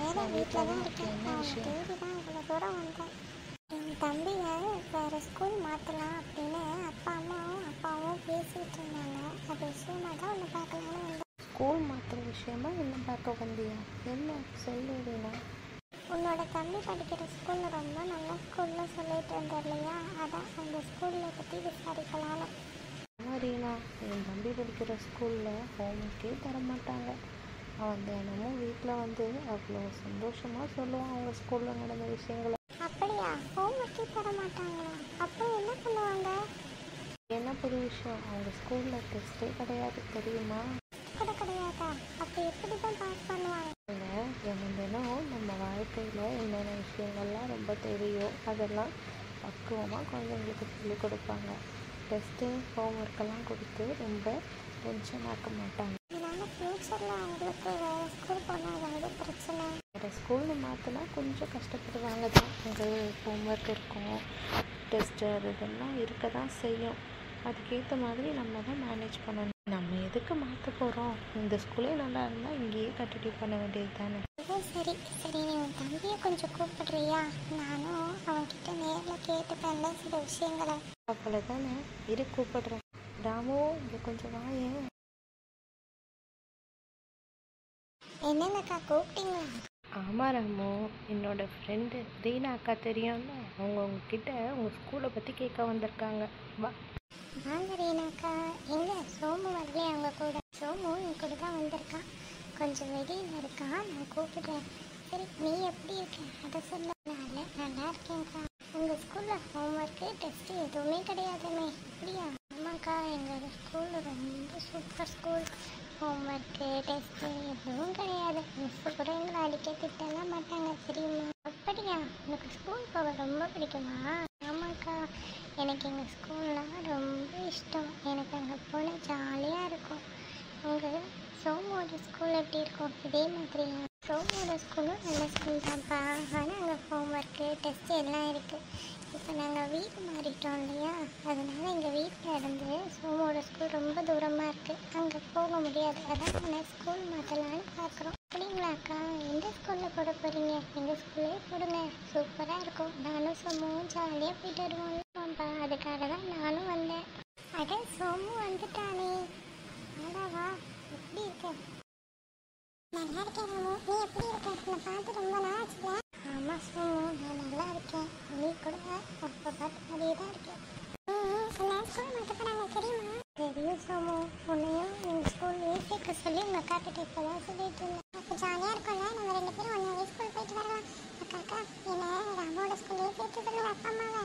வேலை வீட்டில் தான் இருக்கேன். என்ன அவனை விஷயம்? தேடி தான் இவ்வளோ தூரம் வந்தேன். என் தம்பியை வேறு ஸ்கூல் மாற்றலாம் அப்படின்னு அப்பாவும் பேசிகிட்டு இருந்தாங்க. அது விஷயமா தான் ஒன்று பார்க்கலான்னு வந்தேன். ஸ்கூல் மாற்றுற விஷயமா என்ன பார்க்க வந்தியா? என்ன சொல்லு ரீனா. உன்னோட தம்பி படிக்கிற ஸ்கூல் ரொம்ப நல்ல ஸ்கூல்னு சொல்லிட்டு இருந்தேன் இல்லையா, அதான் அந்த ஸ்கூலில் பற்றி விசாரிக்கலான்னு. ஆமாம் ரீனா, என் தம்பி படிக்கிற ஸ்கூலில் ஹோம்ஒர்க்கே தரமாட்டாங்க. அவன் தினமும் வீட்டில் வந்து அவ்வளோ சந்தோஷமாக சொல்லுவான் அவங்க ஸ்கூலில் நடந்த விஷயங்களை. அப்படியா? ஹோம்ஒர்க்கே தர மாட்டாங்களா? அப்போ என்ன பண்ணுவாங்க? என்ன புது விஷயம், அவங்க ஸ்கூலில் டெஸ்ட்டே கிடையாது தெரியுமா? கூட கிடையாதா? அப்போ எப்படி தான் பாஸ் பண்ணுவாங்க? தினம் நம்ம வாழ்க்கையில் என்னென்ன விஷயங்கள்லாம் ரொம்ப தேவையோ அதெல்லாம் பக்குவமாக குழந்தைங்களுக்கு சொல்லிக் கொடுப்பாங்க. டெஸ்ட்டு ஹோம்ஒர்க்கெல்லாம் கொடுத்து ரொம்ப டென்ஷன் ஆக்க மாட்டாங்க. இதனால ஃப்யூச்சரில் அவங்களுக்கு வேறு ஸ்கூல் போனால் ஏதாவது பிரச்சனை? வேறு ஸ்கூல்னு மாற்றினா கொஞ்சம் கஷ்டப்படுவாங்க தான். அங்கே ஹோம்ஒர்க் இருக்கும், டெஸ்ட்டு அது இதெல்லாம் இருக்க தான் செய்யும். அதுக்கேற்ற மாதிரி நம்ம தான் மேனேஜ் பண்ணணும். நம்ம எதுக்கு மாற்ற போகிறோம்? இந்த ஸ்கூலே நல்லா இருந்தால் இங்கேயே கண்டினியூ பண்ண வேண்டியது தானே. சரி சரி, நீ உன் தம்பியை கொஞ்சம் கூப்பிடுறியா? நானும் அவன்கிட்ட நேரில் கேட்டுப்பேன்ல சில விஷயங்களை. அவ்வளோ தானே, இரு கூப்பிடுறேன். ராமு, இங்கே கொஞ்சம் வாயேன். என்னென்னக்கா கூப்பிட்டீங்களா? ஆமாம் ராமு, என்னோட ஃப்ரெண்டு ரீனா அக்கா தெரியும்ல, அவங்க உங்ககிட்ட உங்கள் ஸ்கூலை பற்றி கேட்க வந்திருக்காங்க. வா. வாங்க ரீனாக்கா. எங்கே சோமு வரலையே அவங்க கூட? சோமு என் கூட தான் வந்திருக்கான். கொஞ்சம் வெளியில் இருக்கான், நான் கூப்பிடுறேன். சரி, நீ எப்படி இருக்க அதை சொல்ல. நல்லா இருக்கேன்க்கா. உங்கள் ஸ்கூலில் ஹோம்ஒர்க்கு டெஸ்ட்டு எதுவுமே கிடையாதுமே, அப்படியா? ஆமாக்கா, எங்களோட ஸ்கூல் ரொம்ப சூப்பர் ஸ்கூல். ஹோம்ஒர்க்கு டெஸ்ட்டு எதுவும் கிடையாது. மிஸ்ஸு கூட எங்களை அடிக்க திட்டலாம் மாட்டாங்க தெரியுமா? அப்படியா? எனக்கு ஸ்கூல் போக ரொம்ப பிடிக்குமா? ஆமாக்கா, எனக்கு எங்கள் ஸ்கூல்னால் ரொம்ப இஷ்டம். எனக்கு அங்கே போனால் ஜாலியாக இருக்கும். உங்கள் சோமோட ஸ்கூல் எப்படி இருக்கும்? இதே மாதிரியா? சோமோட ஸ்கூலும் நல்ல ஸ்கூல் தான்ப்பா. ஆனால் அங்கே ஹோம்ஒர்க்கு டெஸ்ட்டு எல்லாம் இருக்குது. இப்போ நாங்கள் வீடு மாறிட்டோம் இல்லையா, அதனால் எங்கள் வீட்டில் இருந்து சோமோட ஸ்கூல் ரொம்ப தூரமாக இருக்குது. அங்கே போக முடியாது. அதான் நான் ஸ்கூல் மாற்றலான்னு பார்க்குறோம். அப்படிங்களாக்கா? எந்த ஸ்கூலில் போட போகிறீங்க? எங்கள் ஸ்கூல்லே போடுங்க, சூப்பராக இருக்கும். நானும் சோமுவும் ஜாலியாக போயிட்டு வருவோம்ப்பா. அதுக்காக தான் நானும் வந்தேன். அட, சோமு வந்துட்டானே. ஆடாவா, எப்படி இருக்க? நல்லா இருக்கேன் ராமு, நீ எப்படி இருக்க? நான் பார்த்து ரொம்ப நாள் ஆச்சுல. ஆமாம் சோமு, நான் நல்லா இருக்கேன். நீ கூட அப்போ பார்த்து மாதிரியே தான் இருக்கேன். நான் ஸ்கூல் மாற்ற போகிறாங்க தெரியுமா? தெரியும் சோமு, உன்னையும் எங்கள் ஸ்கூல்லேயே சேர்க்க சொல்லி உங்கள் அக்கா கிட்ட இப்போ தான் சொல்லிட்டு இருந்தேன். அப்போ ஜாலியாக இருக்கும்ல, நம்ம 2 பேரும் ஒன்றாவே ஸ்கூல் போயிட்டு வரலாம். அக்கா என்ன ராமோட ஸ்கூல்லேயே சேர்த்து சொல்லுங்கள் அப்பா அம்மாவை.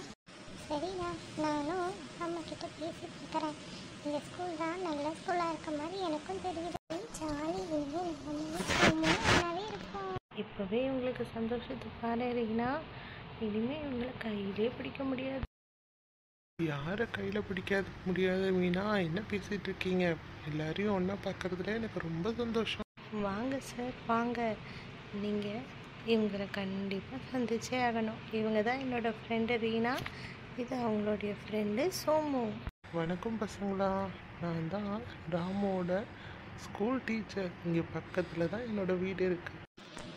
சரிண்ணா, நானும் அப்பா அம்மா கிட்ட பேசி பார்க்குறேன். இந்த ஸ்கூல் தான் நல்ல ஸ்கூலாக இருக்க மாதிரி எனக்கும் தெரியுது. ஜாலி, இனிமேல் நல்லாவே இருக்கும். இப்போவே உங்களுக்கு சந்தோஷத்தை பாரு ரீனா, இனிமேல் உங்களை கையிலே பிடிக்க முடியாது. யாரை கையில் பிடிக்காது முடியாது மீனா? என்ன பேசிகிட்டு இருக்கீங்க? எல்லாரையும் ஒன்றா பார்க்குறதுல எனக்கு ரொம்ப சந்தோஷம். வாங்க சார், வாங்க. நீங்கள் இவங்களை கண்டிப்பாக சந்திச்சே ஆகணும். இவங்க தான் என்னோட ஃப்ரெண்டு ரீனா, இது அவங்களுடைய ஃப்ரெண்டு சோமு. வணக்கம் பசங்களா, நான் தான் ராமோட ஸ்கூல் டீச்சர். இங்கே பக்கத்தில் தான் என்னோடய வீடு இருக்குது.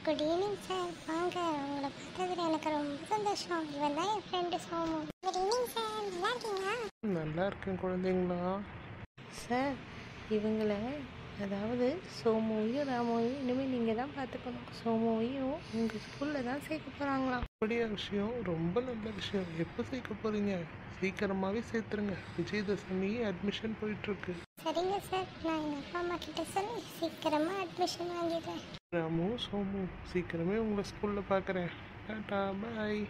குட் ஈவினிங் சார், வாங்க. உங்களை பார்த்ததில் எனக்கு ரொம்ப சந்தோஷம். இவன் தான் என் friend Somu. Good evening sir, நல்லா இருக்கீங்களா? நல்லா இருக்கேன் குழந்தைங்களா. சார், இவங்கள அதாவது சோமுவையும் ராமுவையும் இனிமேல் நீங்கள் தான் பார்த்துக்கணும். சோமுவையும் உங்கள் ஸ்கூலில் தான் சேர்க்க போகிறாங்களாம். அப்படியே விஷயம், ரொம்ப நல்ல விஷயம். எப்போ சேர்க்க போகிறீங்க? சீக்கிரமாகவே சேர்த்துருங்க. விஜயதசமி அட்மிஷன் போயிட்டுருக்கு. சரிங்க சார், நான் எங்கள் அப்பா அம்மா கிட்ட சொல்லி சீக்கிரமாக அட்மிஷன் வாங்கிடுறேன். ராமு, சோமு, சீக்கிரமே உங்களை ஸ்கூலில் பார்க்குறேன். டாடா, பாய்.